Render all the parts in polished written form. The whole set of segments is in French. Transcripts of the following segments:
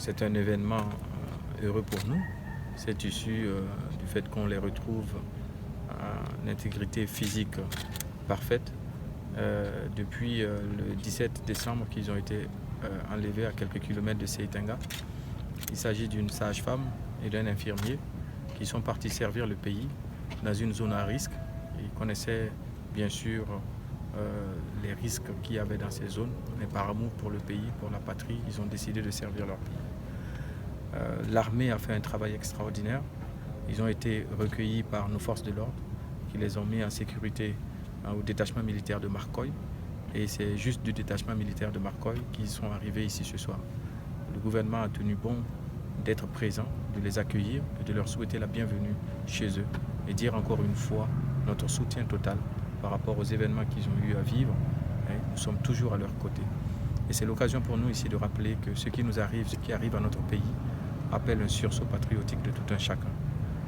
C'est un événement heureux pour nous. C'est issu du fait qu'on les retrouve en intégrité physique parfaite depuis le 17 décembre qu'ils ont été enlevés à quelques kilomètres de Seitenga. Il s'agit d'une sage-femme et d'un infirmier qui sont partis servir le pays dans une zone à risque. Ils connaissaient bien sûr les risques qu'il y avait dans ces zones, mais par amour pour le pays, pour la patrie, ils ont décidé de servir leur pays. L'armée a fait un travail extraordinaire. Ils ont été recueillis par nos forces de l'ordre qui les ont mis en sécurité au détachement militaire de Marcoy. Et c'est juste du détachement militaire de Marcoy qu'ils sont arrivés ici ce soir. Le gouvernement a tenu bon d'être présent, de les accueillir et de leur souhaiter la bienvenue chez eux et dire encore une fois notre soutien total par rapport aux événements qu'ils ont eu à vivre. Nous sommes toujours à leur côté. Et c'est l'occasion pour nous ici de rappeler que ce qui nous arrive, ce qui arrive à notre pays, appelle un sursaut patriotique de tout un chacun.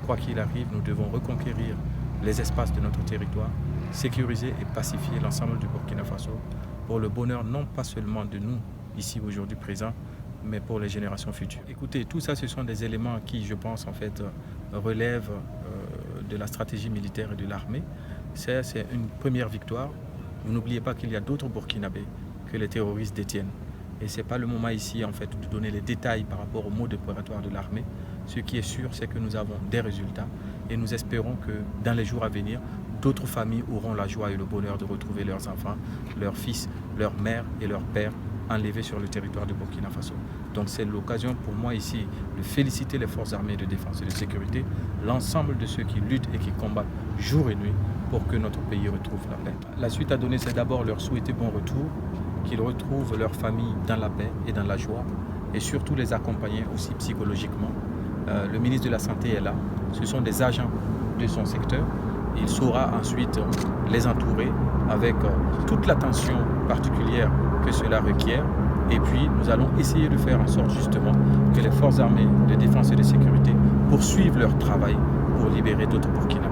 Quoi qu'il arrive, nous devons reconquérir les espaces de notre territoire, sécuriser et pacifier l'ensemble du Burkina Faso pour le bonheur non pas seulement de nous, ici aujourd'hui présents, mais pour les générations futures. Écoutez, tout ça, ce sont des éléments qui, je pense, en fait, relèvent de la stratégie militaire et de l'armée. C'est une première victoire. Vous n'oubliez pas qu'il y a d'autres Burkinabés que les terroristes détiennent. Et ce n'est pas le moment ici, en fait, de donner les détails par rapport au mode opératoire de l'armée. Ce qui est sûr, c'est que nous avons des résultats et nous espérons que dans les jours à venir, d'autres familles auront la joie et le bonheur de retrouver leurs enfants, leurs fils, leurs mères et leurs pères enlevés sur le territoire de Burkina Faso. Donc c'est l'occasion pour moi ici de féliciter les forces armées de défense et de sécurité, l'ensemble de ceux qui luttent et qui combattent jour et nuit pour que notre pays retrouve la paix. La suite à donner, c'est d'abord leur souhaiter bon retour, qu'ils retrouvent leur famille dans la paix et dans la joie, et surtout les accompagner aussi psychologiquement. Le ministre de la Santé est là, ce sont des agents de son secteur. Il saura ensuite les entourer avec toute l'attention particulière que cela requiert. Et puis, nous allons essayer de faire en sorte justement que les forces armées de défense et de sécurité poursuivent leur travail pour libérer d'autres Burkinabés.